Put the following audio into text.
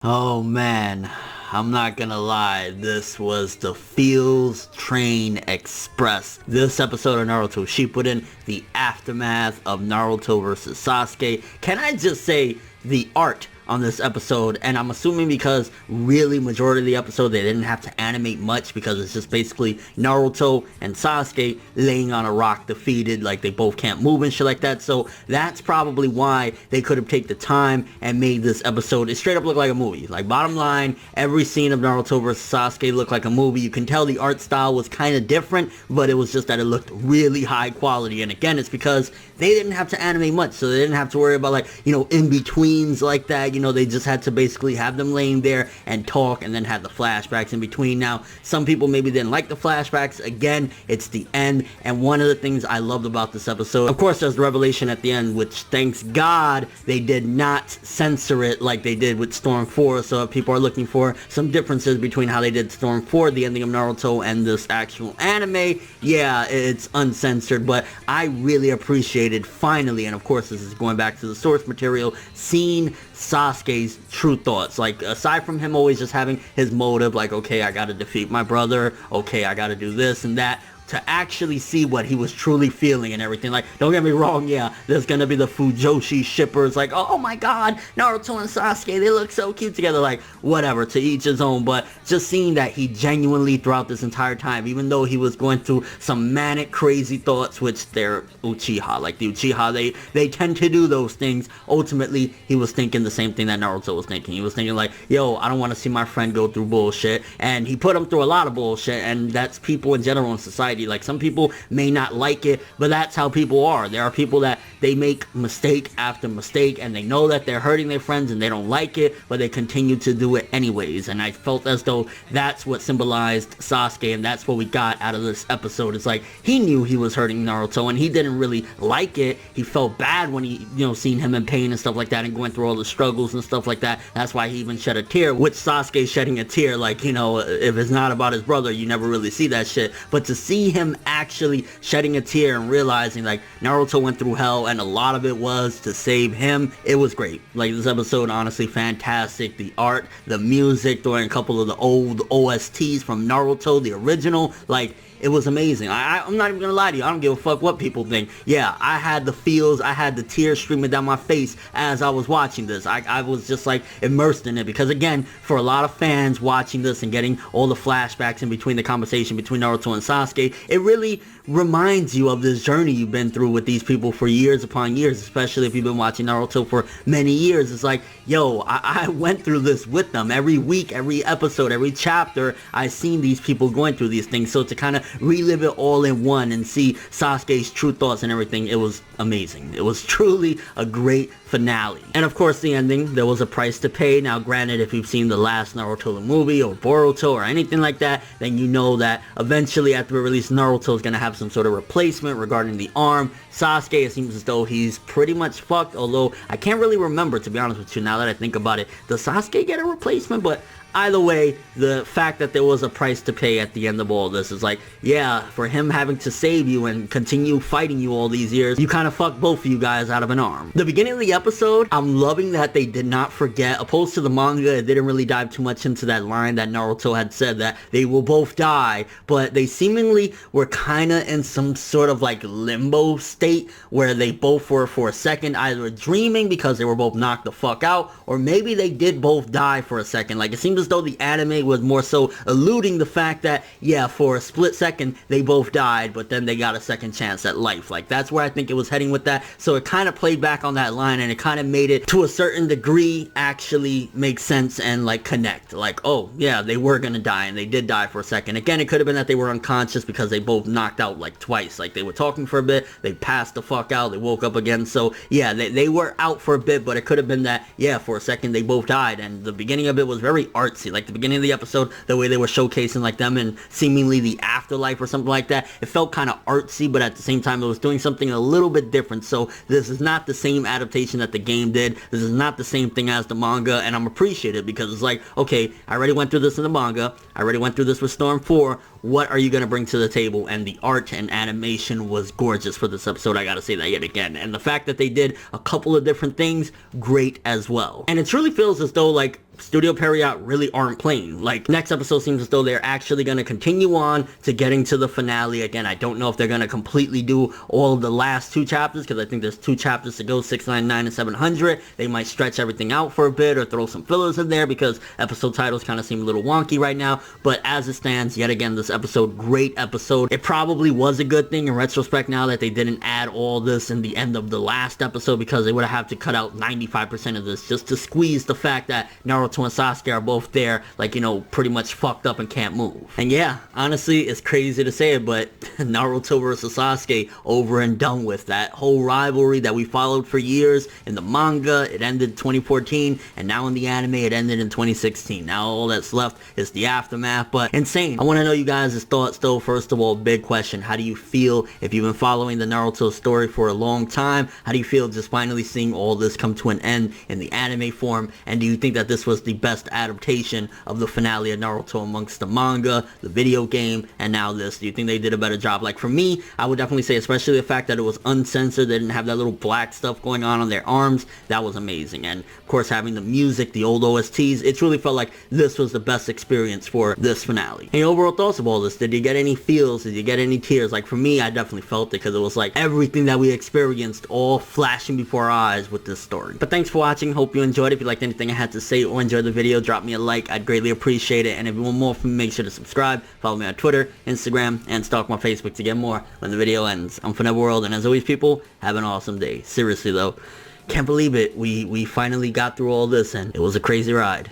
Oh man, I'm not gonna lie, this was the Feels Train Express. This episode of Naruto Shippuden, the aftermath of Naruto versus Sasuke. Can I just say, the art on this episode, and I'm assuming because really majority of the episode they didn't have to animate much because it's just basically Naruto and Sasuke laying on a rock defeated, like they both can't move and shit like that. So that's probably why they could have taken the time and made this episode, it straight up look like a movie. Like, bottom line, every scene of Naruto versus Sasuke looked like a movie. You can tell the art style was kind of different, but it was just that it looked really high quality. And again, it's because they didn't have to animate much, so they didn't have to worry about, like, you know, in-betweens like that. You know, they just had to basically have them laying there and talk and then have the flashbacks in between. Now, some people maybe didn't like the flashbacks. Again, it's the end, and one of the things I loved about this episode, of course, there's the revelation at the end, which, thanks God, they did not censor it like they did with Storm 4, so if people are looking for some differences between how they did Storm 4, the ending of Naruto, and this actual anime, yeah, it's uncensored, but I really appreciated finally, and of course this is going back to the source material, seeing Sasuke's true thoughts. Like, aside from him always just having his motive, like, okay, I gotta defeat my brother, okay, I gotta do this and that, to actually see what he was truly feeling and everything. Like, don't get me wrong, yeah, there's gonna be the Fujoshi shippers, like, oh my god, Naruto and Sasuke, they look so cute together, like, whatever, to each his own. But just seeing that he genuinely, throughout this entire time, even though he was going through some manic, crazy thoughts, which they're Uchiha, like the Uchiha, they tend to do those things, ultimately, he was thinking the same thing that Naruto was thinking. He was thinking like, yo, I don't want to see my friend go through bullshit, and he put him through a lot of bullshit, and that's people in general in society. Like, some people may not like it, but that's how people are. There are people that they make mistake after mistake, and they know that they're hurting their friends and they don't like it, but they continue to do it anyways. And I felt as though that's what symbolized Sasuke, and that's what we got out of this episode. It's like, he knew he was hurting Naruto, and he didn't really like it. He felt bad when he, you know, seen him in pain and stuff like that, and going through all the struggles and stuff like that. That's why he even shed a tear, which Sasuke shedding a tear, like, you know, if it's not about his brother, you never really see that shit. But to see him actually shedding a tear and realizing, like, Naruto went through hell and a lot of it was to save him, it was great. Like, this episode, honestly, fantastic. The art, the music, throwing a couple of the old OSTs from Naruto, the original, like, it was amazing. I'm not even gonna lie to you. I don't give a fuck what people think. Yeah, I had the feels, I had the tears streaming down my face as I was watching this. I was just like immersed in it, because again, for a lot of fans watching this and getting all the flashbacks in between the conversation between Naruto and Sasuke, it really reminds you of this journey you've been through with these people for years upon years, especially if you've been watching Naruto for many years. It's like, yo, I went through this with them. Every week, every episode, every chapter, I've seen these people going through these things. So to kind of relive it all in one and see Sasuke's true thoughts and everything, it was amazing. It was truly a great finale. And of course, the ending, there was a price to pay. Now, granted, if you've seen the last Naruto the movie or Boruto or anything like that, then you know that eventually after the release, Naruto is going to have some sort of replacement regarding the arm. Sasuke, it seems as though he's pretty much fucked, although I can't really remember, to be honest with you, now that I think about it. Does Sasuke get a replacement? But either way, the fact that there was a price to pay at the end of all this is like, yeah, for him having to save you and continue fighting you all these years, you kind of fucked both of you guys out of an arm. The beginning of the episode, I'm loving that they did not forget, opposed to the manga, it didn't really dive too much into that line that Naruto had said that they will both die, but they seemingly were kind of in some sort of like limbo state where they both were for a second either dreaming because they were both knocked the fuck out, or maybe they did both die for a second. Like, it seems as though the anime was more so alluding the fact that, yeah, for a split second they both died, but then they got a second chance at life. Like, that's where I think it was heading with that. So it kind of played back on that line, and it kind of made it to a certain degree actually make sense and like connect. Like, oh yeah, they were gonna die, and they did die for a second. Again, it could have been that they were unconscious because they both knocked out like twice. Like, they were talking for a bit, they passed the fuck out, they woke up again. So yeah, they were out for a bit, but it could have been that, yeah, for a second they both died. And the beginning of it was very artsy. Like, the beginning of the episode, the way they were showcasing like them and seemingly the afterlife or something like that, it felt kind of artsy, but at the same time it was doing something a little bit different. So this is not the same adaptation that the game did. This is not the same thing as the manga, and I'm appreciative because it's like, okay, I already went through this in the manga, I already went through this with Storm 4, what are you going to bring to the table? And the art and animation was gorgeous for this episode, I gotta say that yet again. And the fact that they did a couple of different things, great as well. And it truly feels as though, like, Studio Period really aren't playing. Like, next episode seems as though they're actually going to continue on to getting to the finale. Again, I don't know if they're going to completely do all of the last 2 chapters, because I think there's 2 chapters to go, 699 and 700. They might stretch everything out for a bit or throw some fillers in there, because episode titles kind of seem a little wonky right now. But as it stands, yet again, this episode, great episode. It probably was a good thing in retrospect now that they didn't add all this in the end of the last episode, because they would have had to cut out 95% of this just to squeeze the fact that Naruto and Sasuke are both there, like, you know, pretty much fucked up and can't move. And yeah, honestly, it's crazy to say it, but Naruto versus Sasuke, over and done with. That whole rivalry that we followed for years in the manga, it ended in 2014, and now in the anime, it ended in 2016. Now all that's left is the aftermath, but insane. I want to know you guys' thoughts though. First of all, big question. How do you feel if you've been following the Naruto story for a long time? How do you feel just finally seeing all this come to an end in the anime form? And do you think that this was the best adaptation of the finale of Naruto amongst the manga, the video game, and now this? Do you think they did a better job? Like, for me, I would definitely say, especially the fact that it was uncensored, they didn't have that little black stuff going on their arms, that was amazing. And of course, having the music, the old OSTs, it truly felt like this was the best experience for this finale. And your overall thoughts of all this? Did you get any feels? Did you get any tears? Like, for me, I definitely felt it, because it was like everything that we experienced all flashing before our eyes with this story. But thanks for watching. Hope you enjoyed. If you liked anything I had to say or enjoyed the video, drop me a like. I'd greatly appreciate it. And if you want more from me, make sure to subscribe. Follow me on Twitter, Instagram, and stalk my Facebook to get more when the video ends. I'm Forever World, and as always, people, have an awesome day. Seriously though, can't believe it. We finally got through all this, and it was a crazy ride.